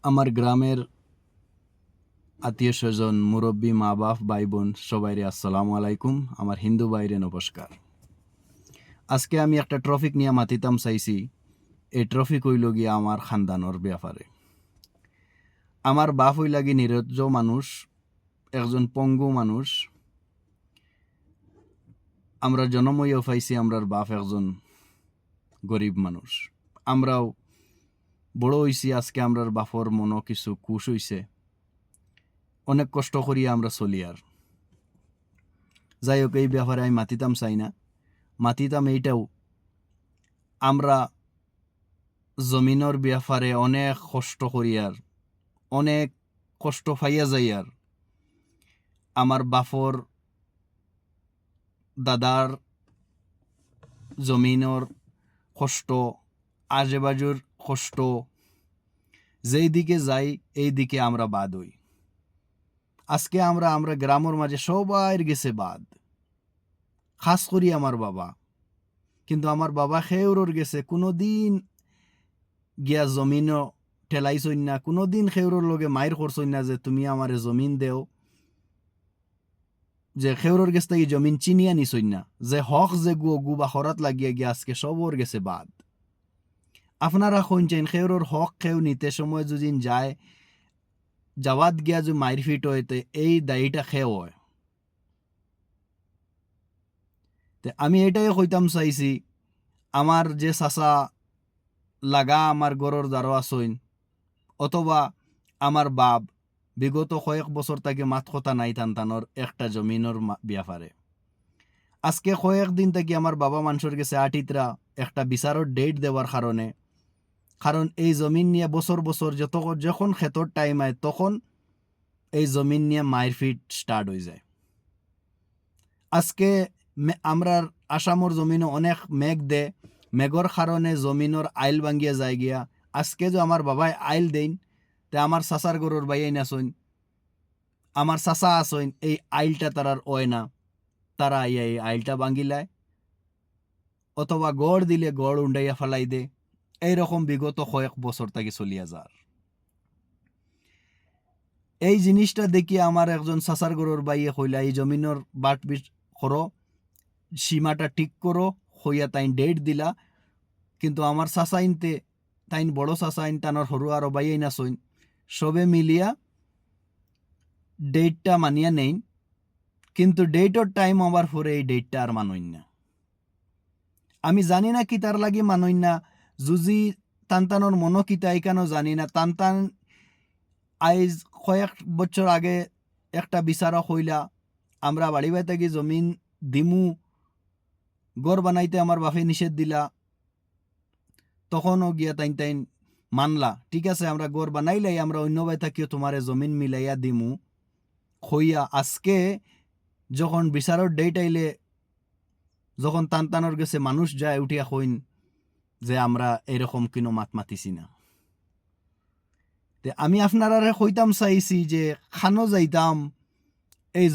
আমার গ্রামের আত্মীয় স্বজন মুরব্বী মা বাপ ভাই বোন সবাইরে আসসালামু আলাইকুম। আমার হিন্দু ভাইরে নমস্কার। আজকে আমি একটা ট্রফিক নিয়ে মাতিতাম চাইছি। এই ট্রফিক হইল গিয়া আমার খানদানোর ব্যাপারে। আমার বাপ হইল গিয়ে নিরজ্জ মানুষ, একজন পঙ্গু মানুষ। আমরা জন্ম হইয়া পাইছি আমরার বাপ একজন গরিব মানুষ। আমরাও বড় হইছি, আজকে আমরার বাপর মনো কিছু কুশ হইছে, অনেক কষ্ট করিয়া আমরা চলি। আর যাই হোক, এই ব্যাপারে আমি মাতিতাম চাই না, মাতিতাম এইটাও আমরা জমিনের ব্যাপারে অনেক কষ্ট করিয়ার, অনেক কষ্ট পাইয়া যাইয়ার। আমার বাপর দাদার জমিনের কষ্ট, আজেবাজুর কষ্ট, যেই দিকে যাই এই দিকে আমরা বাদ হই। আজকে আমরা গ্রামের মাঝে সবাই গেছে বাদ, খাস করি আমার বাবা। কিন্তু আমার বাবা খেউরর গেছে, কোনোদিন গিয়া জমিনও ঠেলাইছই না, কোনোদিন খেউরর লগে মায়ের করছই না যে তুমি আমারে জমিন দেও, যে খেউরর গেছ থেকে জমিন চিনিয়া নিছই না, যে হক যে গু বা খরাত লাগিয়া গিয়া আজকে সবর গেছে বাদ। আপনারা শুনছেন খেউরর হক খেউ নিতে সময় যদি যায়, যাওয়াত গিয়া যে মায়ের ফিট হইতে এই দায়ীটা খেউ হয়। আমি এটাই কইতাম চাইছি, আমার যে চাচা লাগা আমার গরর দ্বারা আসইন, অথবা আমার বাপ বিগত কয়েক বছর থেকে মাত কথা নাই টানটানোর একটা জমিনের ব্যাপারে। আজকে কয়েকদিন থেকে আমার বাবা মানুষের গেছে আটিতরা একটা বিচারের ডেট দেওয়ার কারণে, কারণ এই জমিন নিয়ে বছর বছর যখন ক্ষেতর টাইম হয় তখন এই জমিন নিয়ে মায়ের ফিট স্টার্ট হয়ে যায়। আজকে আমরা আসামর জমিনে অনেক মেঘ দে, মেঘর কারণে জমিনের আইল ভাঙ্গিয়া যায় গিয়া। আজকে যে আমার বাবাই আইল দেন, তে আমার চাচার গরুর বাইয়াই নাচইন, আমার চাচা আসইন, এই আইলটা তারার ওয় না, তারা এই আইলটা ভাঙ্গিলায়, অথবা গড় দিলে গড় উন্ডাইয়া ফেলাই দে। এইরকম বিগত কয়েক বছর থেকে চলিয়া যার। এই জিনিসটা দেখি আমার একজন চাচার গরুর বাইয়ে কইলা, এই জমিনের বাট বিট করো, সীমাটা ঠিক করো, হইয়া তাইন ডেট দিলা। কিন্তু আমার চাচাইনতে, তাইন বড় চাচাইন টানোর সরু আরো বাইয়াই নাচইন, সবে মিলিয়া ডেটটা মানিয়া নেই। কিন্তু ডেটর টাইম হবার পরে এই ডেটটা আর মানইন না। আমি জানি না কি তার লাগি মানইন না, যুজি তানতানোর মনো কিতা এখানেও জানি না। তানতান আইজ কয়েক বছর আগে একটা বিচারক হইলা, আমরা বাড়ি বাড়ি থাকি জমিন দিমু, গড় বানাইতে আমার বাপে নিষেধ দিলা। তখনও গিয়া তাইন তাইন মানলা, ঠিক আছে আমরা গড় বানাইলাই, আমরা অন্য বাই থাকিও তোমারে জমিন মিলাইয়া দিমু হইয়া। আজকে যখন বিচারের ডেট আইলে, যখন টানটানোর গেছে মানুষ যায় উঠিয়া কইন যে আমরা এরকম কিনো মাত মাতিছি না। আমি আপনারা কইতাম চাইছি যে খানো যাইতাম, এই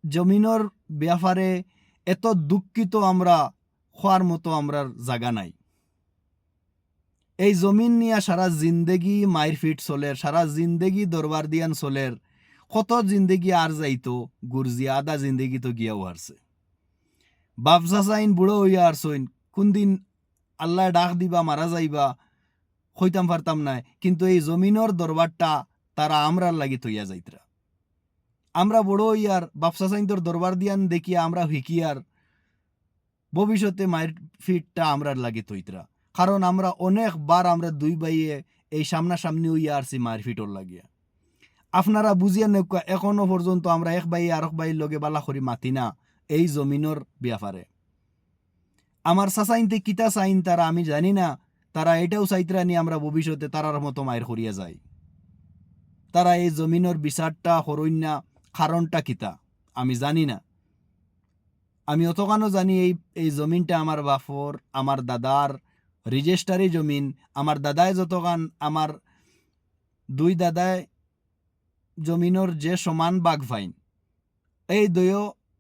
জমিনের ব্যাপারে এত দুঃখিত আমরা হওয়ার মতো আমরার জায়গা নাই। এই জমিন নিয়ে সারা জিন্দেগি মায়ের ফিট চলের, সারা জিন্দেগি দরবার দিয়ান চলের, কত জিন্দেগি আর যাইতো গুরজিয়া, আদা জিন্দেগি তো গিয়াও হারছে। বাপ চাচাইন বুড়ো হইয়া আরছইন, কোন দিন আল্লাহ ডাক দিবা মারা যাইবা হইতাম পারতাম নাই। কিন্তু এই জমিনের দরবারটা তারা আমরার লাগি তৈয়া যাইতরা। আমরা বড় হইয়ার বাপ চাচাইনদের দরবার দিয়ান দেখিয়া আমরা হিকিয়ার ভবিষ্যতে মায়ের ফিটটা আমরার লাগি তৈতরা। কারণ আমরা অনেকবার আমরা দুই ভাইয়ে এই সামনাসামনি হইয়া আসছি মায়ের ফিটর লাগিয়া। আপনারা বুঝিয়া নেকা, এখনো পর্যন্ত আমরা এক ভাই আরেক ভাইয়ের লগে বালা করি মাতি না এই জমিনের ব্যাপারে। আমার চাচাইনতে কিতা চাইন তারা আমি জানি না, তারা এটাও চাইতরা নি আমরা ভবিষ্যতে তারার মতো মায়ের করিয়া যাই। তারা এই জমিনের বিচারটা হরইন না, কারণটা কিতা আমি জানি না। আমি অতখানো জানি এই জমিনটা আমার বাপর, আমার দাদার রেজিস্টারি জমিন। আমার দাদায় যতখান, আমার দুই দাদায় জমিনের যে সমান বাঘ ফাইন, এই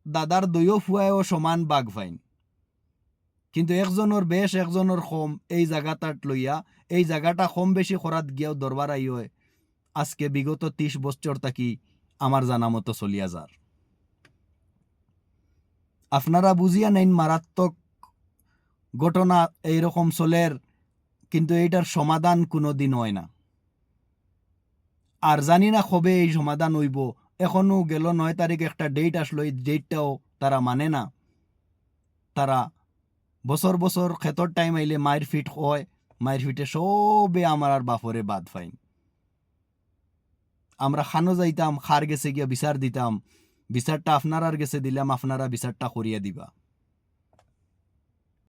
দাদার দুইও ফুয়ায়ও সমান বাঘ ফাইন। কিন্তু একজনের বেশ একজনের কম এই জায়গাটাত লইয়া এই জায়গাটা কম বেশি করাত গিয়াও দরবার আই হয় আজকে বিগত 30 বছর থাকি আমার জানা মতো চলিয়া যার। আপনারা বুঝিয়া নেন মারাত্মক ঘটনা এইরকম চলের, কিন্তু এইটার সমাধান কোনো দিন হয় না। আর জানি না কবে এই সমাধান হইব। এখনো গেল 9 তারিখ একটা ডেট আসলো, এই ডেটটাও তারা মানে না। তারা বছর বছর ক্ষেতর টাইম আইলে মায়ের ফিট হয়, মায়ের ফিটে সবে আমার আর বাপরে বাদ ফাইন। আমরা খানো যাইতাম, খার গেছে গিয়া বিচার দিতাম, বিচারটা আপনার আর গেছে দিলাম, আপনারা বিচারটা করিয়া দিবা।